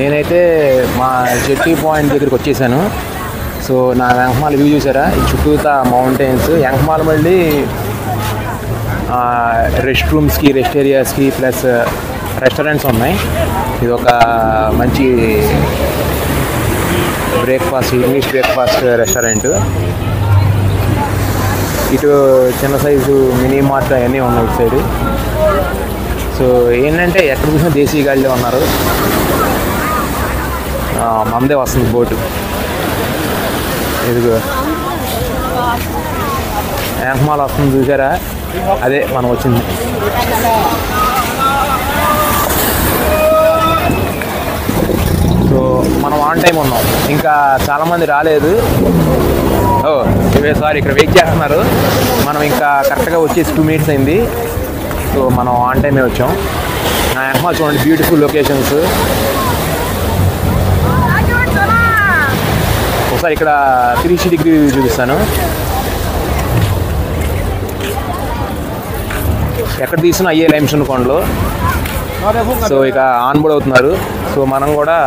నేనైతే మా జెట్టి పాయింట్ దగ్గరికి వచ్చేసాను. సో నా వెంకమాల వ్యూ చూసారా, ఈ చుట్టూతా మౌంటైన్స్. వెంకమాల మళ్ళీ రెస్ట్ రూమ్స్కి, రెస్ట్ ఏరియాస్కి ప్లస్ రెస్టారెంట్స్ ఉన్నాయి. ఇది ఒక మంచి బ్రేక్ఫాస్ట్, ఇంగ్లీష్ బ్రేక్ఫాస్ట్ రెస్టారెంట్. ఇటు చిన్న సైజు మినీ మార్ట్ అవన్నీ ఉన్నాయి ఇటు సైడ్. సో ఏంటంటే ఎక్కడ చూసినా దేశీ గాడిలో ఉన్నారు. మందే వస్తుంది బోటు. ఇదిగో వెంకమాల వస్తుంది చూసారా, అదే మనం వచ్చింది. సో మనం ఆన్ టైం ఉన్నాం, ఇంకా చాలామంది రాలేదు. సారీ, ఇక్కడ వెయిట్ చేస్తున్నారు. మనం ఇంకా కరెక్ట్గా వచ్చేసి 2 minutes అయింది. సో మనం ఆన్ టైమే వచ్చాం. నా వెంకమాల చూడండి, బ్యూటిఫుల్ లొకేషన్స్. ఒకసారి ఇక్కడ 360 degree చూపిస్తాను. ఎక్కడ తీసినా అయ్యే లైమ్స్టోన్ కొండలు. సో ఇక ఆన్ బోర్డ్ అవుతున్నారు. సో మనం కూడా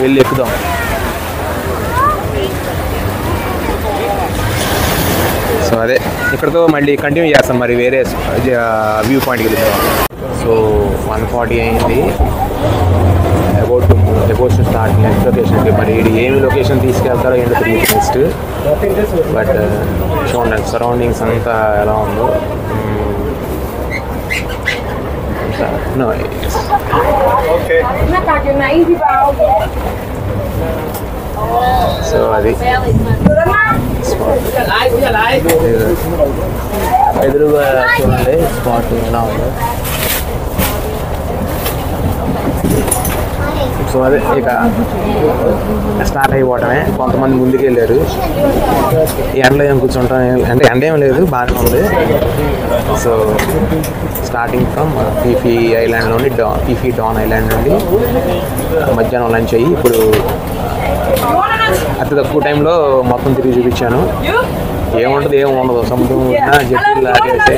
వెళ్ళి ఎక్కుదాం. సో అదే ఇక్కడతో మళ్ళీ కంటిన్యూ చేస్తాం, మరి వేరే వ్యూ పాయింట్కి వెళ్తాం. సో 1:40 అయింది. అబౌట్ టు స్టార్ట్ నెక్స్ట్ లొకేషన్కి. మరి ఇది ఏమి లొకేషన్ తీసుకెళ్తారో ఏంటో తెలియదు నెక్స్ట్. బట్ చూడండి సరౌండింగ్స్ అంతా ఎలా ఉందో. No. Okay. So అది ఎదురుగా చూడండి స్పాట్ ఎలా ఉందో. సో అదే ఇక స్టార్ట్ అయిపోవటమే. కొంతమంది ముందుకు వెళ్ళారు. ఈ ఎండలో ఏం కూర్చుంటాం అంటే ఎండ ఏం లేదు, బాగానే ఉంది. సో స్టార్టింగ్ ఫ్రమ్ పీఫీ ఐలాండ్లోని పీఫీ డాన్ ఐలాండ్ నుండి మధ్యాహ్నం లంచ్ అయ్యి ఇప్పుడు అతి తక్కువ టైంలో మొత్తం తిరిగి చూపించాను. ఏముంటుంది, ఏమి ఉండదు. సముద్రం జట్టు లాగేస్తే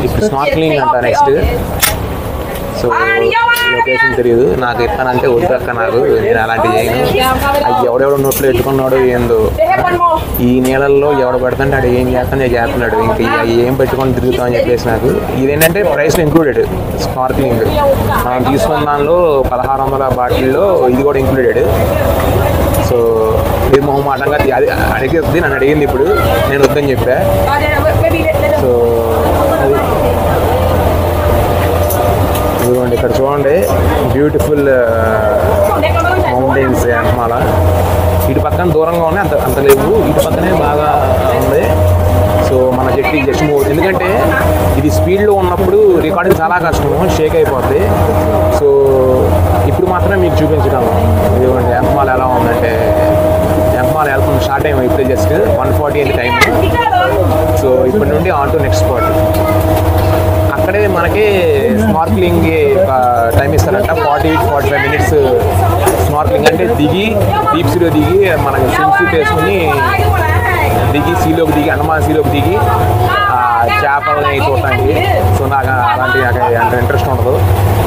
ఇప్పుడు స్నార్క్లింగ్ అంట నెక్స్ట్. సో లొకేషన్ తెలియదు నాకు. ఎత్తానంటే వద్దక్క నాకు, నేను అలాంటివి చేయను. అది ఎవడెవడో నోట్లో పెట్టుకున్నాడు ఏందో. ఈ నీళ్ళల్లో ఎవడ పెడతాంటే అక్కడ ఏం చేస్తాను నేను చేస్తున్నాడు. ఇంకా ఏం పెట్టుకొని తిరుగుతాం అని చెప్పేసి నాకు. ఇదేంటంటే ప్రైస్లో ఇంక్లూడెడ్ స్నార్క్లింగ్. మనం తీసుకున్న దానిలో 1600 బాటిల్లో ఇది కూడా ఇంక్లూడెడ్. సో ఇది మొహమాటంగా అది అడిగేది, నన్ను అడిగింది. ఇప్పుడు నేను వద్దని చెప్పా. సో అది ఇదిగోండి, ఇక్కడ చూడండి బ్యూటిఫుల్ మౌంటైన్స్ వెంకమాల. ఇటు పక్కన దూరంగా ఉన్నాయి, అంత లేవు. ఇటు పక్కనే బాగా ఉంది. సో మన జట్టి జస్ట్ మూవ్. ఎందుకంటే ఇది స్పీడ్లో ఉన్నప్పుడు రికార్డింగ్ చాలా కష్టము, షేక్ అయిపోద్ది. సో ఇప్పుడు మాత్రమే మీకు చూపించగలను. ఇదిగోండి వెంకమాల ఎలా ఉందంటే, వెంకమాల వెళ్తుంది స్టార్ట్ అయ్యాము ఇప్పుడే. జస్ట్ 1:40 అయింది టైం. సో ఇప్పటి నుండి ఆన్ టు నెక్స్ట్ స్పాట్. అక్కడే మనకి స్నార్క్లింగ్ టైం ఇస్తారంట. 40-45 minutes స్నార్క్లింగ్. అంటే దిగి డీప్ సీలో దిగి మనకి స్విమ్ సూట్ వేసుకుని దిగి సీలోకి దిగి అండమాన్ సీలోకి దిగి చేపలని చూడటానికి. సో నాకు అలాంటి అంత ఇంట్రెస్ట్ ఉండదు.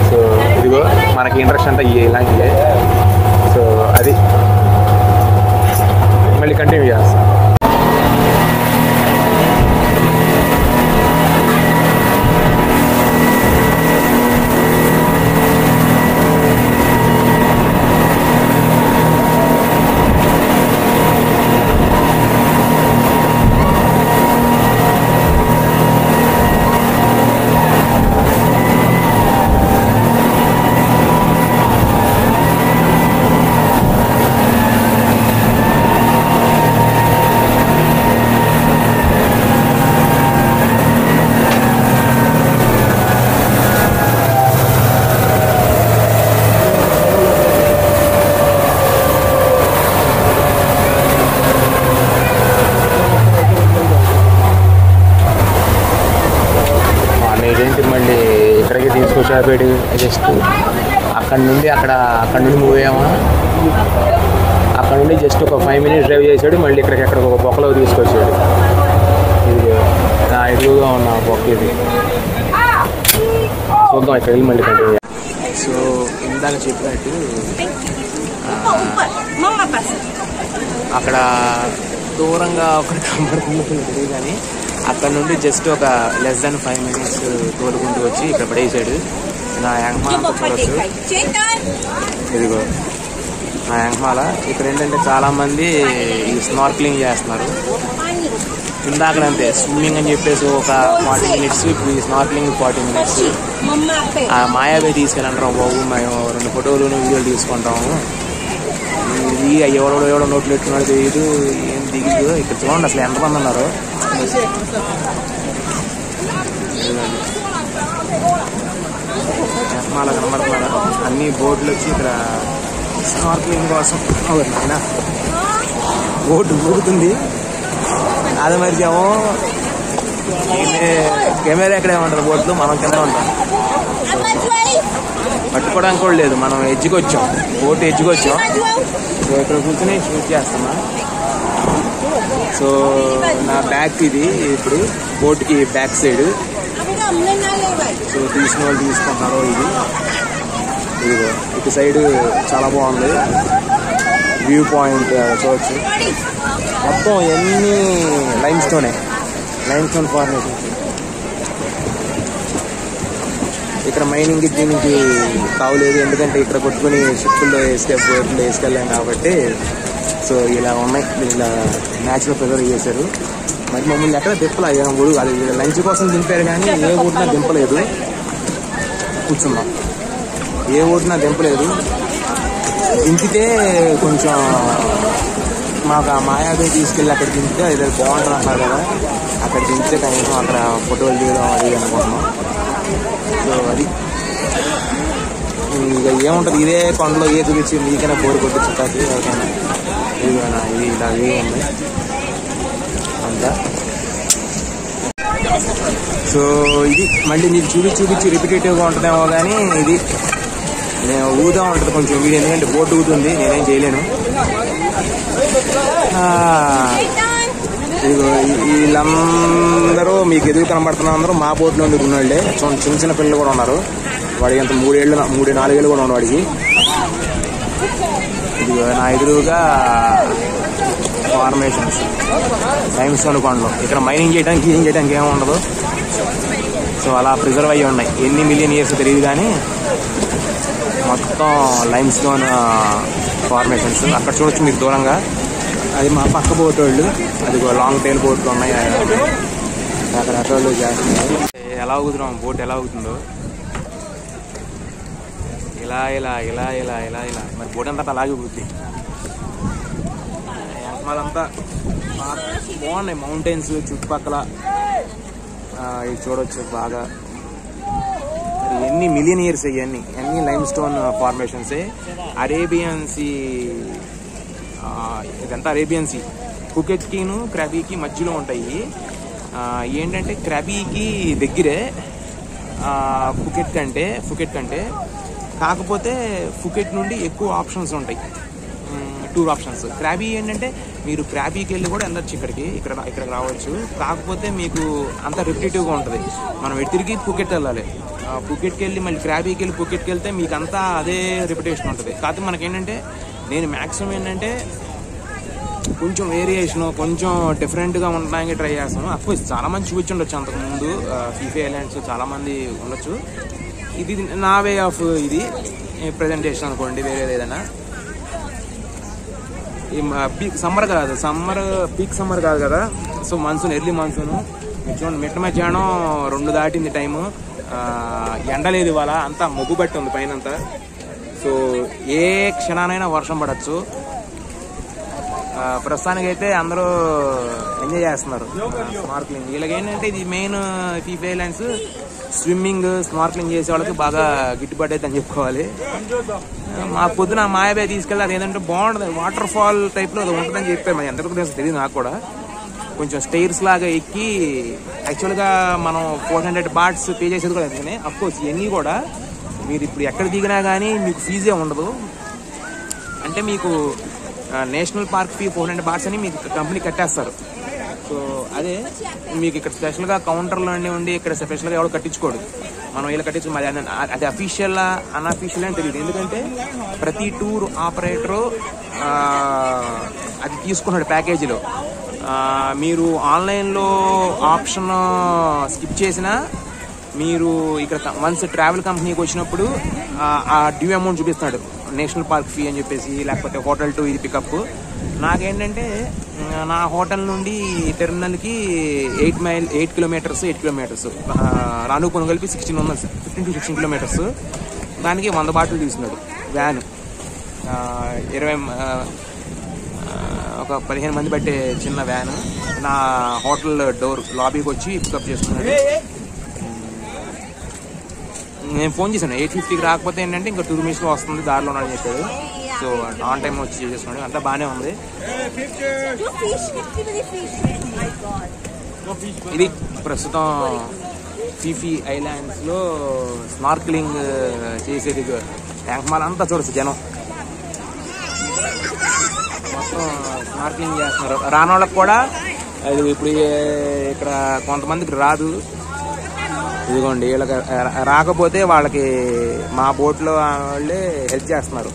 సో ఇదిగో మనకి ఇంట్రెస్ట్ అంతా ఇలాంటివే. సో అది మళ్ళీ కంటిన్యూ చేస్తాను. కూర్చోబెట్టి జస్ట్ అక్కడ నుండి మూవ్ అయ్యామా. అక్కడ నుండి జస్ట్ ఒక 5 minutes డ్రైవ్ చేసాడు. మళ్ళీ ఎక్కడ ఒక బొక్కలో తీసుకొచ్చాడు. ఇది నా ఎదురుగా ఉన్న బొక్క ఇది. చూద్దాం ఇక్కడ వెళ్ళి మళ్ళీ కంటిన్యూ. సో ఇందాక చెప్పినట్టు అక్కడ దూరంగా ఒకటి కనబడుతుంది కానీ అక్కడ నుండి జస్ట్ ఒక లెస్ దాన్ 5 minutes తోలుకుంటూ వచ్చి ఇక్కడ పడేసాడు. నా యాంగ్మాల చూడొచ్చు, ఇదిగో నా యాంగ్మాల. ఇక్కడ ఏంటంటే చాలా మంది ఈ స్నార్క్లింగ్ చేస్తున్నారు. ఇందాకనంతే స్విమ్మింగ్ అని చెప్పేసి ఒక 40 minutes, ఇప్పుడు ఈ స్నార్క్లింగ్ 40 minutes. ఆ మాయాబే తీసుకెళ్ళంటారు బాబు, మేము 2 ఫోటోలు వీడియోలు తీసుకుంటాము. ఇది ఎవడో నోట్లు పెట్టుకున్నాడు తెలియదు, ఏం దిగుదు. ఇక్కడ చూడండి అసలు ఎంతమంది ఉన్నారు. అలా కనబడుతున్నారా అన్ని బోట్లు వచ్చి ఇక్కడ స్నార్క్లింగ్ కోసం. నాయన బోటు ఊగుతుంది, అది మరి ఏమో కెమెరా ఎక్కడే ఉంటుంది బోట్లు, మనం కింద ఉంటాం. పట్టుకోవడానికి కూడా లేదు, మనం ఎడ్జ్కి వచ్చాం, బోట్ ఎడ్జ్కి వచ్చాం. సో ఇక్కడ కూర్చొని షూట్ చేస్తున్నా. సో నా బ్యాక్ ఇది ఇప్పుడు బోట్కి బ్యాక్ సైడ్. సో తీసిన వాళ్ళు తీసుకుంటున్నారు. ఇదిగో ఇటు సైడ్ చాలా బాగుంది వ్యూ పాయింట్ చూడవచ్చు. మొత్తం ఎన్ని లైమ్ స్టోన్ ఫార్మేషన్స్. ఇక్కడ మైనింగ్ దీనికి కావలేదు, ఎందుకంటే ఇక్కడ కొట్టుకుని షిప్పుల్లో బోట్లో వేసుకెళ్ళాం కాబట్టి. సో ఇలా ఉన్నాయి, ఇలా న్యాచురల్ ప్రిజర్వ్ చేశారు. మరి మమ్మల్ని ఎక్కడ దింపలా, అది లంచ్ కోసం దింపారు కానీ ఏ ఊటినా దింపలేదు. కూర్చున్నాం, ఏ ఊటినా దింపలేదు. దింపితే కొంచెం మాకు ఆ మాయాబే తీసుకెళ్ళి అక్కడ దింపితే అది బాగుంటుంది అంటున్నారు కదా, అక్కడ దింపితే కనీసం అక్కడ ఫోటోలు తీయడం అది అనుకుంటున్నాం. సో అది ఇక ఏముంటుంది, ఇదే కొండలో ఏ గురించి మీకైనా బోరు కొట్టించు కాదు ఎవరికైనా. ఇదిగోనా ఇది ఇలా ఏ ఉంది అంతా. సో ఇది మళ్ళీ మీకు చూపించి రిపిటేటివ్గా ఉంటుందేమో కానీ ఇది నేను ఊదా ఉంటుంది కొంచెం వీడియో, ఎందుకంటే బోట్ ఊగుతుంది, నేనేం చేయలేను. వీళ్ళందరూ మీకు ఎదురు కనబడుతున్న అందరూ మా బోట్లో ఉన్నాళ్ళే. చిన్న పిల్లలు కూడా ఉన్నారు. వాడికి అంత 3-4 ఏళ్ళు కూడా ఉన్నాడు వాడికి. ఇది నా ఎదురుగా ఫార్మేషన్స్ లైమ్ స్టోన్ కొండలు. ఇక్కడ మైనింగ్ చేయడానికి ఏమి ఉండదు. సో అలా ప్రిజర్వ్ అయ్యి ఉన్నాయి. ఎన్ని మిలియన్ ఇయర్స్ తెలియదు కానీ మొత్తం లైమ్ స్టోన్ ఫార్మేషన్స్. అక్కడ చూడొచ్చు మీకు దూరంగా, అది మా పక్క బోట్ వాళ్ళు. అది లాంగ్ టైల్ బోట్లు ఉన్నాయి, రకరకాలు చేస్తున్నారు. ఎలా ఊగుతున్నాం, బోట్ ఎలా ఊగుతుందో ఇలా ఇలా ఇలా ఇలా ఇలా ఇలా. మరి బోట్ అంతా అలాగే ఊగుద్ది. వాళ్ళంతా బాగున్నాయి మౌంటైన్స్ చుట్టుపక్కల. ఇది చూడవచ్చు బాగా. ఎన్ని మిలియన్ ఇయర్స్ ఇవన్నీ లైమ్ స్టోన్ ఫార్మేషన్సే. అరేబియన్ సీ, ఇదంతా అరేబియన్ సీ. ఫుకెట్కిను క్రాబీకి మధ్యలో ఉంటాయి. ఏంటంటే క్రాబీకి దగ్గరే ఫుకెట్ కంటే, కాకపోతే ఫుకెట్ నుండి ఎక్కువ ఆప్షన్స్ ఉంటాయి, టూర్ ఆప్షన్స్. క్రాబీ ఏంటంటే మీరు క్రాబీకి వెళ్ళి కూడా వెళ్ళొచ్చు, ఇక్కడ రావచ్చు. కాకపోతే మీకు అంత రిపిటేటివ్గా ఉంటుంది. మనం తిరిగి ఫుకెట్ వెళ్ళాలి. ఫుకెట్కి వెళ్ళి మళ్ళీ క్రాబీకి వెళ్ళి ఫుకెట్కి వెళ్తే మీకు అంతా అదే రిపిటేషన్ ఉంటుంది. కాకపోతే మనకేంటంటే నేను మ్యాక్సిమం ఏంటంటే కొంచెం వేరియేషన్, కొంచెం డిఫరెంట్గా ఉండడానికి ట్రై చేస్తాను. అఫ్కోర్స్ చాలా మంది చూపించుండొచ్చు అంతకుముందు ఫీఫీ ఐలాండ్స్, చాలామంది ఉండొచ్చు. ఇది నా వే ఆఫ్ ఇది ప్రజెంటేషన్ అనుకోండి, వేరేది ఏదైనా. పీక్ సమ్మర్ కాదు కదా. So monsoon, early monsoon. మీరు చూడండి, మిట్ట మధ్యాహ్నం 2 దాటింది టైము. ఎండలేదు ఇవాళ, అంతా మొగ్గు బట్టి ఉంది పైన అంతా. సో ఏ క్షణానైనా వర్షం పడచ్చు. ప్రస్తుతానికైతే అందరూ ఎంజాయ్ చేస్తున్నారు స్నార్క్లింగ్. వీళ్ళకి ఏంటంటే ఇది main Phi Phi islands. Swimming, snorkelling చేసే వాళ్ళకి బాగా గిట్టుబాటు అయితే అని చెప్పుకోవాలి. మాకు పొద్దున మాయాబే తీసుకెళ్ళి అది ఏంటంటే బాగుంటుంది, వాటర్ ఫాల్ టైప్లో అది ఉంటుందని చెప్పారు. మరి ఎంతవరకు తెలియదు నాకు కూడా. కొంచెం స్టైర్స్ లాగా ఎక్కి, యాక్చువల్గా మనం 400 bahts పే చేసేది కూడా అందుకనే. అఫ్కోర్స్ ఇవన్నీ కూడా మీరు ఇప్పుడు ఎక్కడ దిగినా కానీ మీకు ఫీజే ఉండదు. అంటే మీకు నేషనల్ పార్క్ ఫీ 400 bahts అని మీకు కంపెనీ కట్టేస్తారు. సో అదే మీకు ఇక్కడ స్పెషల్గా కౌంటర్లో ఉండి ఇక్కడ స్పెషల్గా ఎవరు కట్టించుకోడు. మనం ఇలా కట్టించు మరి అది అఫీషియల్ అన్అఫీషియల్ అని తెలియదు. ఎందుకంటే ప్రతి టూర్ ఆపరేటరు అది తీసుకున్నాడు ప్యాకేజీలో. మీరు ఆన్లైన్లో ఆప్షన్ స్కిప్ చేసినా మీరు ఇక్కడ వన్స్ ట్రావెల్ కంపెనీకి వచ్చినప్పుడు ఆ డ్యూ అమౌంట్ చూపిస్తాడు, నేషనల్ పార్క్ ఫీ అని చెప్పేసి, లేకపోతే హోటల్ టు ఇది పికప్. నాకేంటంటే నా హోటల్ నుండి టెర్మినల్కి 8 కిలోమీటర్స్ రాను కొను కలిపి 15 to 16 కిలోమీటర్స్. దానికి 100 బాటిల్ తీసుకున్నాడు వ్యాన్. ఒక 15 మంది బట్టే చిన్న వ్యాన్ నా హోటల్ డోర్ లాబీకి వచ్చి పికప్ చేసుకున్నాడు. నేను ఫోన్ చేశాను 8:50కి రాకపోతే ఏంటంటే ఇంకా 2 minutesలో వస్తుంది దారిలో ఉన్నాడని చెప్పాడు. సో ఆన్ టైం వచ్చి చేసుకున్నాడు, అంతా బాగానే ఉంది. ఇది ప్రస్తుతం ఫీఫీ ఐలాండ్స్లో స్నార్క్లింగ్ చేసేది. ట్యాంక్ మాల్ అంతా చూడచ్చు జనం మొత్తం స్నార్క్లింగ్ చేస్తున్నారు. రాని వాళ్ళకి కూడా అది ఇప్పుడు ఇక్కడ కొంతమందికి రాదు. ఇదిగోండి వీళ్ళకి రాకపోతే వాళ్ళకి మా బోట్లో వాళ్ళే హెల్ప్ చేస్తున్నారు.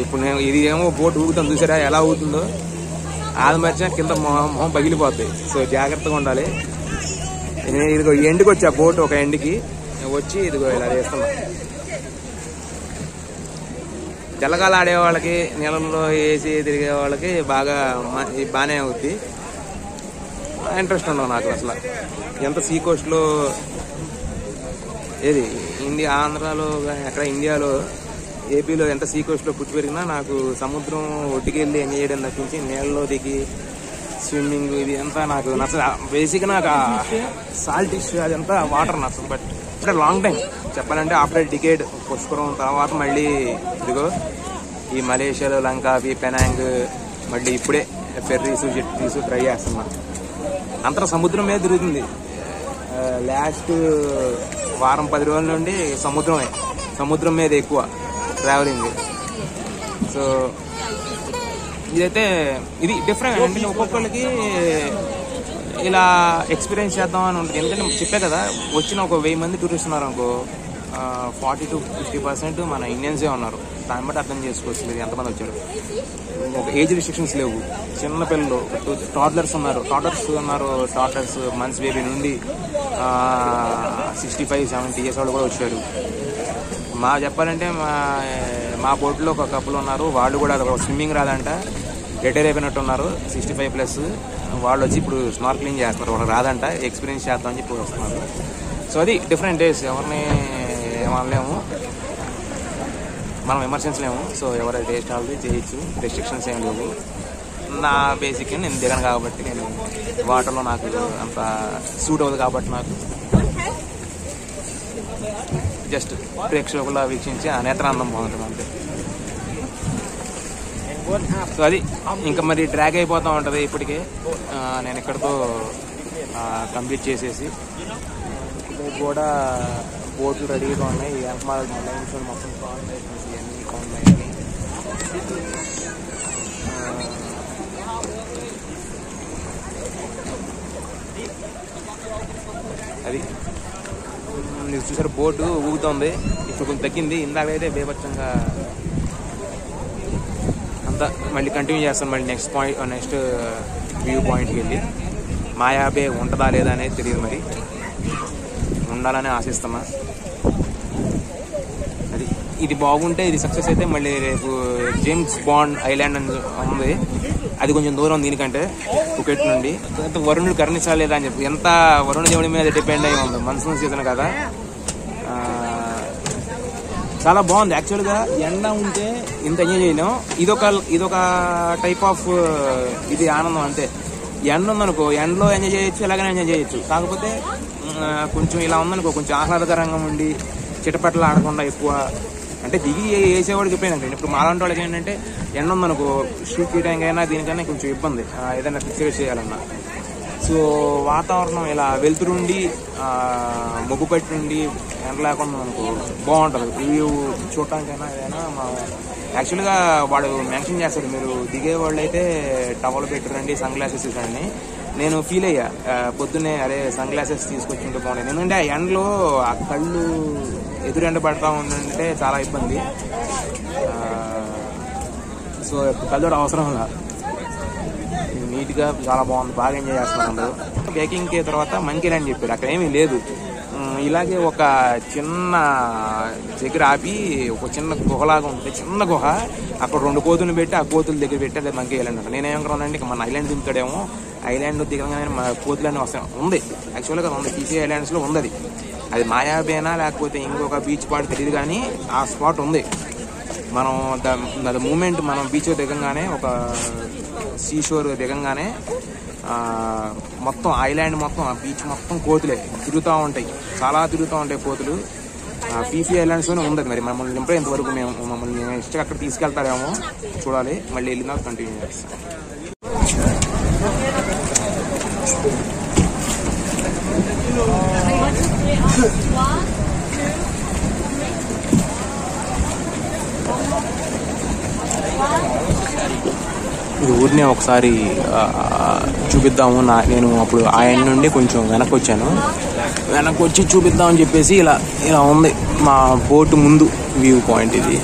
ఇప్పుడు నేను ఇది ఏమో బోట్ ఊగుతాం చూసారా ఎలా ఊగుతుందో, అది మర్చినా కింద మొహం పగిలిపోతాయి. సో జాగ్రత్తగా ఉండాలి. ఇదిగో ఎండుకి వచ్చి ఆ బోట్ ఒక ఎండుకి వచ్చి ఇదిగో ఇలా చేస్తున్నా. జలగాలు ఆడే వాళ్ళకి, నీళ్ళలో వేసి తిరిగే వాళ్ళకి బాగానే అవుద్ది. ఇంట్రెస్ట్ ఉండవు నాకు అసలు. ఎంత సీ కోస్ట్లో ఏది ఆంధ్రాలో ఎక్కడ ఇండియాలో ఏపీలో ఎంత సీ కోస్ట్లో పుట్టి పెరిగినా నాకు సముద్రం ఒడ్డుకి వెళ్ళి ఎంజాయ్ చేయడం తప్పించి నీళ్ళలో దిగి స్విమ్మింగ్ ఇది అంతా నాకు నచ్చదు. బేసిక్గా నాకు సాల్ట్ ఇష్యూ అదంతా వాటర్ నచ్చదు. బట్ అంటే లాంగ్ టైం చెప్పాలంటే ఆఫ్టర్ డికేడ్ పుష్కరం తర్వాత మళ్ళీ ఇదిగో ఈ మలేషియాలో లంకావి, పెనాంగ్, మళ్ళీ ఇప్పుడే ఫెర్రీస్, జెట్టీస్ ట్రై చేస్తున్నాం. అంతా సముద్రం మీద తిరుగుతుంది. లాస్ట్ వారం 10 రోజుల నుండి సముద్రం మీద ఎక్కువ ట్రావెలింగ్. సో ఇదైతే ఇది డిఫరెంట్ అంటే ఒక్కొక్కరికి ఇలా ఎక్స్పీరియన్స్ చేద్దాం అని ఉంటుంది. ఎందుకంటే చెప్పే కదా, వచ్చిన ఒక 1000 మంది టూరిస్ట్ ఉన్నారు అనుకో, 40 to 50% మన ఇండియన్సే ఉన్నారు. దాన్ని బట్టి అర్థం చేసుకోవచ్చు మీరు ఎంతమంది వచ్చారు. ఒక ఏజ్ రిస్ట్రిక్షన్స్ లేవు. చిన్న పిల్లలు టాడ్లర్స్ ఉన్నారు, టాడ్లర్స్ మంత్స్ బేబీ నుండి 65-70 years వాళ్ళు కూడా వచ్చారు. చెప్పాలంటే మా బోట్లో ఒక కపుల్ ఉన్నారు, వాళ్ళు కూడా స్విమ్మింగ్ రాదంట, రిటైర్ అయిపోయినట్టు ఉన్నారు, 65+ వాళ్ళు వచ్చి ఇప్పుడు స్నార్క్లింగ్ చేస్తున్నారు. వాళ్ళకి రాదంట, ఎక్స్పీరియన్స్ చేద్దామని చెప్పి వస్తున్నారు. సో అది డిఫరెంట్ డేస్, ఎవరిని ఏమనలేము, మనం విమర్శించలేము. సో ఎవరైతే టేస్ట్ ఆల్రెడీ చేయొచ్చు, రెస్ట్రిక్షన్స్ ఏం లేవు. నా బేసిక్ నేను దిగను కాబట్టి, నేను వాటర్లో నాకు అంత సూట్ అవ్వదు కాబట్టి నాకు జస్ట్ ప్రేక్షకుల వీక్షించి ఆ నేత్రానందం బాగుంటుంది అంతే. సో అది ఇంకా మరి డ్రాగ్ అయిపోతూ ఉంటుంది. ఇప్పటికే నేను ఇక్కడితో కంప్లీట్ చేసేసి కూడా బోట్లు రెడీగా ఉన్నాయి. వెనకమాల లైన్స్ మొత్తం కాంబినేషన్స్ ఇవన్నీ కాంబినేషన్ అది మీరు చూసారు. బోటు ఊగుతుంది, ఇప్పుడు కొంచెం తగ్గింది. ఇందాకైతే బేభత్సంగా అంతా మళ్ళీ కంటిన్యూ చేస్తాను. మళ్ళీ నెక్స్ట్ వ్యూ పాయింట్కి వెళ్ళి మాయాబే ఉంటుందా లేదా అనేది తెలియదు, మరి ఉండాలని ఆశిస్తున్నా. అది ఇది బాగుంటే, ఇది సక్సెస్ అయితే మళ్ళీ రేపు జేమ్స్ బాండ్ ఐలాండ్ అని ఉంది, అది కొంచెం దూరం దీనికంటే ఫుకెట్ నుండి. వరుణుడు కరుణించలేదా అని చెప్పి ఎంత వరుణ దేవుడి మీద డిపెండ్ అయి ఉంది. మాన్సూన్ సీజన్ కదా, చాలా బాగుంది. యాక్చువల్గా ఎండ ఉంటే ఇంత ఎంజాయ్ చేయలేం. ఇదొక టైప్ ఆఫ్ ఇది ఆనందం అంతే. ఎండ ఉందనుకో, ఎండలో ఎంజాయ్ చేయొచ్చు, ఎలాగైనా ఎంజాయ్ చేయొచ్చు. కాకపోతే కొంచెం ఇలా ఉందనుకో, కొంచెం ఆహ్లాదకరంగా ఉండి చిటపట్లు ఆడకుండా ఎక్కువ అంటే దిగి వేసేవాడికి ఇబ్బంది. ఇప్పుడు మాలాంటి వాళ్ళకి ఏంటంటే ఎండ ఉందనుకో, షూట్ చేయడానికి అయినా దీనికైనా కొంచెం ఇబ్బంది, ఏదైనా ఫిక్స్ చేయాలన్నా. సో వాతావరణం ఇలా వెలుతురుండి మొగ్గుపట్టి నుండి ఎండ లేకుండా అనుకో బాగుంటుంది. వ్యూ చూడటానికైనా ఏదైనా యాక్చువల్గా వాడు మెన్షన్ చేస్తాడు, మీరు దిగే వాళ్ళు అయితే టవల్ పెట్టరండి, సన్ గ్లాసెస్ ఇవ్వండి. నేను ఫీల్ అయ్యా పొద్దున్నే అరే సన్ గ్లాసెస్ తీసుకొచ్చుంటే బాగుండేది. ఎందుకంటే ఆ ఎండలో ఆ కళ్ళు ఎదురెండ పడతా ఉందంటే చాలా ఇబ్బంది. సో కళ్ళు అవసరం లా నీట్గా చాలా బాగుంది, బాగా ఎంజాయ్ చేస్తున్నాను. బేకింగ్కి తర్వాత మంకీ అని చెప్పారు, అక్కడ ఏమీ లేదు. ఇలాగే ఒక చిన్న దగ్గర ఆపి ఒక చిన్న గుహలాగా ఉంటుంది, చిన్న గుహ. అక్కడ 2 కోతులు పెట్టి ఆ కోతుల దగ్గర పెట్టి అదే మంకీ ఐలాండ్ అంట. నేనేమనుకున్నానంటే ఇక మన ఐలాండ్ దిగుతాడేమో, ఐలాండ్ దిగగానే మన కోతులన్నీ వస్తాయి. ఉంది యాక్చువల్గా ఉంది, పీసీ ఐలాండ్స్లో ఉంది. అది మాయాబేనా లేకపోతే ఇంకొక బీచ్ పాయింట్ తెలియదు, కానీ ఆ స్పాట్ ఉంది. మనం ద మూమెంట్ మనం బీచ్ దిగంగానే, ఒక సీషోర్ దిగంగానే మొత్తం ఐలాండ్ మొత్తం ఆ బీచ్ మొత్తం కోతులే తిరుగుతూ ఉంటాయి, చాలా తిరుగుతూ ఉంటాయి కోతులు. పీసీ ఐలాండ్స్లోనే ఉంది. మరి మమ్మల్ని నింపే ఇంతవరకు మమ్మల్ని ఇష్టంగా అక్కడ తీసుకెళ్తారేమో చూడాలి. మళ్ళీ వెళ్ళినా కంటిన్యూ చేస్తాం. ఇది ఊరినే ఒకసారి చూపిద్దాము. నేను అప్పుడు ఆ ఎండ్ నుండి కొంచెం వెనక్కి వచ్చి చూపిద్దామని చెప్పేసి ఇలా ఉంది మా బోటు ముందు వ్యూ పాయింట్ ఇది.